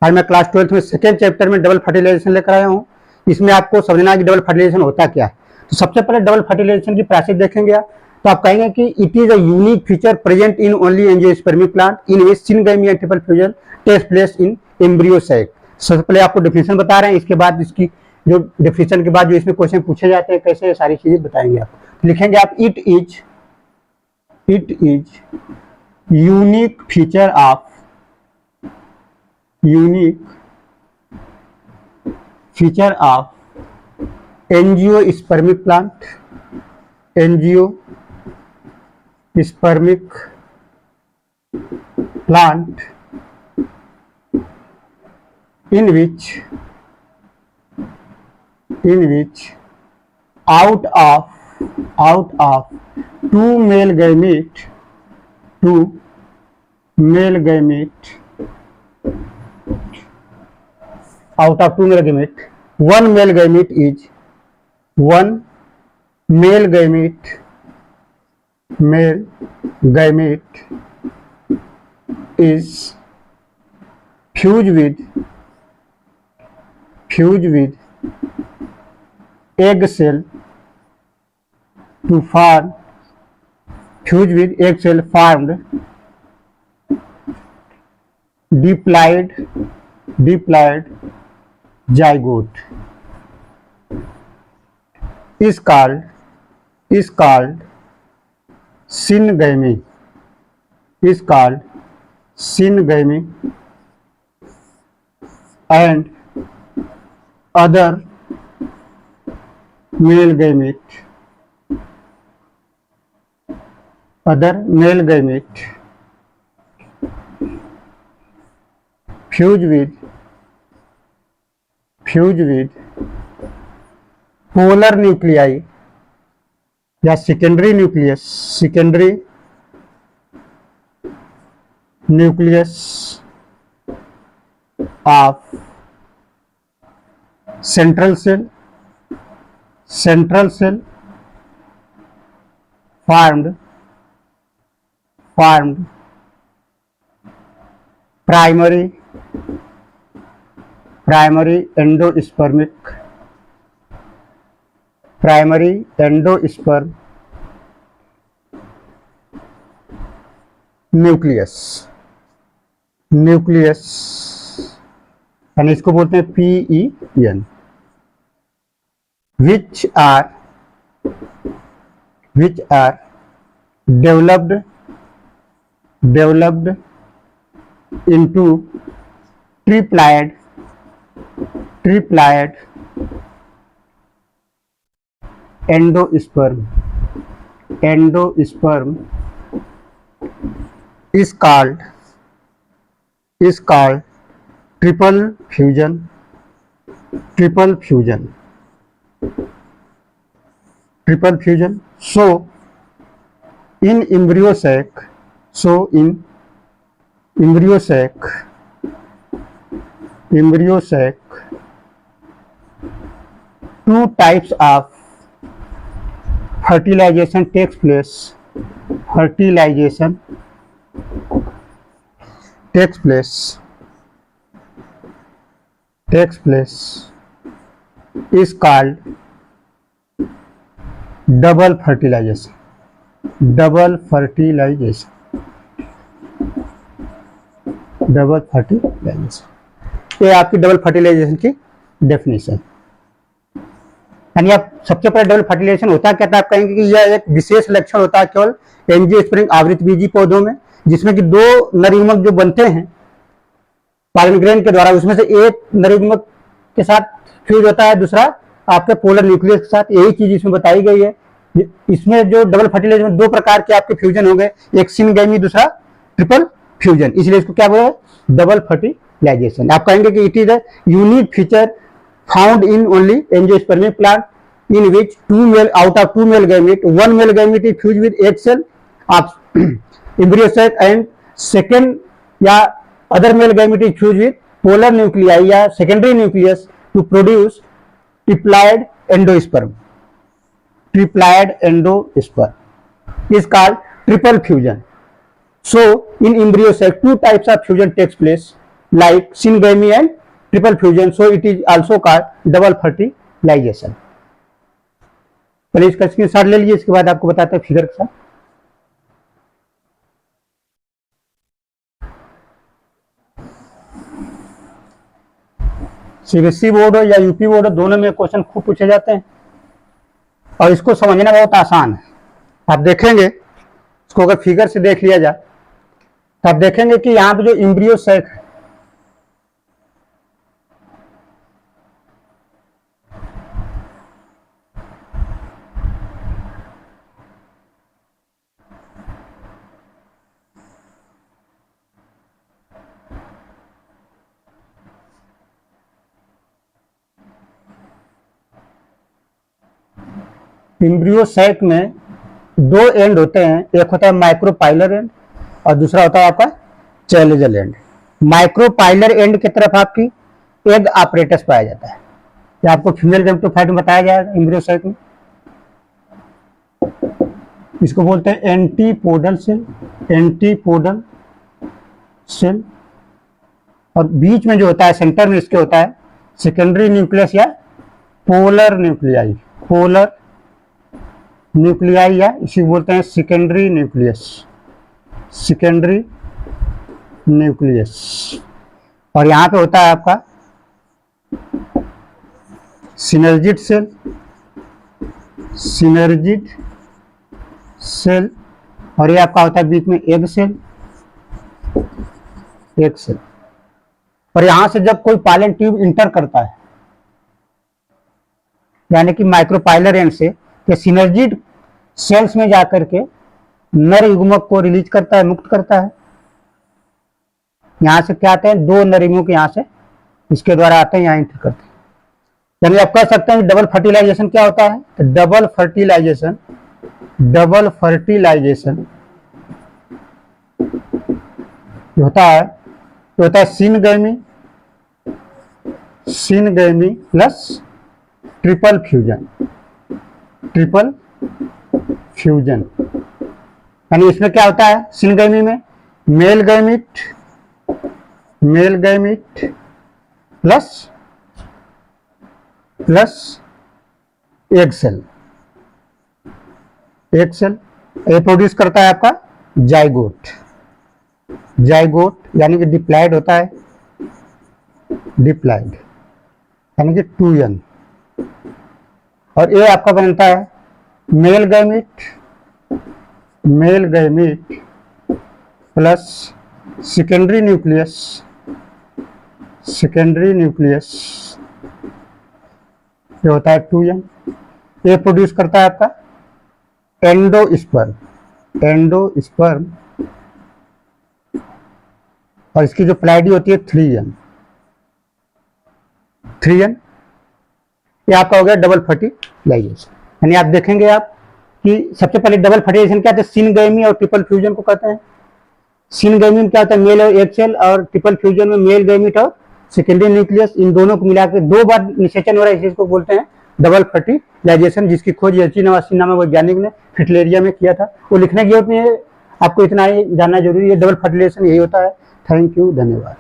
आज मैं class 12th में सेकेंड चैप्टर में डबल फर्टिलाइजेशन लेकर आया हूँ। इसमें आपको समझना है कि डबल फर्टिलाइजेशन होता क्या है। तो सबसे पहले डबल फर्टिलाइजेशन की प्रोसेस देखेंगे आप, तो आप कहेंगे कि it is a unique feature present in only angiospermic plant in which syngamy and triple fusion takes place in embryo sac. सबसे पहले आपको डेफिनेशन बता रहे हैं, इसके बाद इसकी जो डेफिनेशन के बाद जो इसमें क्वेश्चन पूछे जाते हैं कैसे, सारी चीजें बताएंगे आपको। लिखेंगे आप it is unique feature of angiospermic plant in which out of two male gamete one male gamete is fused with egg cell formed diploid zygote is called syngamy and other male gamete fused with polar nuclei या secondary nucleus of central cell formed primary endosperm nucleus यानी इसको बोलते हैं PEN which are developed into triploid endosperm is called triple fusion. So in embryo sac two types of fertilization takes place. Is called double fertilization. ये आपकी double fertilisation की definition. यानी आप सबसे पहले डबल फर्टिलाइजेशन होता क्या था, आप कहेंगे कि यह एक विशेष लक्षण होता है केवल एंजियोस्पर्मिक आवृतबीजी पौधों में, जिसमें कि दो नरयुग्मक जो बनते हैं पॉलन ग्रेन के द्वारा, उसमें से एक नरयुग्मक के साथ फ्यूज होता है, दूसरा आपके पोलर न्यूक्लियस के साथ। यही चीज इसमें बताई गई है। इसमें जो डबल फर्टिलाइजेशन में दो प्रकार के आपके फ्यूजन हो गए, एक सिनगैमी, दूसरा ट्रिपल फ्यूजन, इसलिए इसको क्या बोला, डबल फर्टिलाइजेशन। आप कहेंगे कि it is a unique feature found in only angiospermic plant in which out of two male gamete, one male gamete is fused with egg cell of embryo sac and second या other male gamete is fused with polar nuclei या secondary nucleus to produce triploid endosperm is called triple fusion. So in embryo sac two types of fusion takes place. like syngamy and triple fusion, so it is also called double fertilization. पहले इसका screenshot ले लीजिए, इसके बाद आपको बताते हैं figure के साथ। सीबीएसई बोर्ड हो या यूपी बोर्ड हो, दोनों में क्वेश्चन खूब पूछे जाते हैं और इसको समझना बहुत आसान है। आप देखेंगे इसको अगर फिगर से देख लिया जाए तो आप देखेंगे कि यहाँ पे जो एम्ब्रियो सैक है, एम्ब्रियो सैक में दो एंड होते हैं, एक होता है माइक्रोपाइलर एंड और दूसरा होता है आपका चैलेंजल एंड। माइक्रोपाइलर एंड की तरफ आपकी एग ऑपरेटस पाया जाता है, ये आपको फीमेल गैमेटोफाइट में बताया जाएगा एम्ब्रियो सैक में। इसको बोलते हैं एंटीपोडल सेल, एंटीपोडल सेल। और बीच में जो होता है सेंटर में इसके होता है सेकेंडरी न्यूक्लियस या पोलर न्यूक्लियाई, पोलर न्यूक्लियाई या इसी बोलते हैं सेकेंडरी न्यूक्लियस, सेकेंडरी न्यूक्लियस। और यहाँ पे होता है आपका सिनर्जिड सेल, सिनर्जिड सेल। और ये आपका होता है बीच में एग सेल, एग सेल। और यहां से जब कोई पालन ट्यूब इंटर करता है, यानी कि माइक्रोपाइलर एंड से, ये सिनर्जिड सेल्स में जाकर के नर युग्मक को रिलीज करता है, मुक्त करता है। यहां से क्या आते हैं, दो नर युग्मक यहां से इसके द्वारा आते हैं, यहां एंटर करते हैं। यानी आप कह सकते हैं डबल फर्टिलाइजेशन क्या होता है, तो डबल फर्टिलाइजेशन, डबल फर्टिलाइजेशन होता है, तो होता है syngamy, syngamy plus triple fusion, triple fusion. यानी इसमें क्या होता है, सिनगैमी में male gamete, male gamete plus plus egg cell, egg cell. ये प्रोड्यूस करता है आपका जाइगोट, जाइगोट यानी कि डिप्लॉयड होता है, डिप्लॉयड यानी कि 2n। और ये आपका बनता है mail gamete, male gamete plus secondary nucleus, secondary nucleus, ये होता है 2n। ये प्रोड्यूस करता है आपका एंडोस्पर्म, एंडोस्पर्म। और इसकी जो प्लाइडी होती है 3n, 3n। ये आपका हो गया डबल फर्टिलाइजेशन। यानी आप देखेंगे आप कि सबसे पहले डबल फर्टिलाइजेशन क्या होता है, सिनगैमी और ट्रिपल फ्यूजन को कहते हैं। सिनगैमी में क्या होता है, मेल और एग सेल, और ट्रिपल फ्यूजन में मेल गैमिट और सेकेंडरी न्यूक्लियस, इन दोनों को मिलाकर दो बार निषेचन हो रहा है, इस चीज को बोलते हैं डबल फर्टिलाइजेशन, जिसकी खोज एल्चिनवासी नामक वैज्ञानिक ने फिटलेरिया में किया था। वो लिखने की जरूरत नहीं है, आपको इतना ही जानना जरूरी है, डबल फर्टिलाइजेशन यही होता है। थैंक यू, धन्यवाद।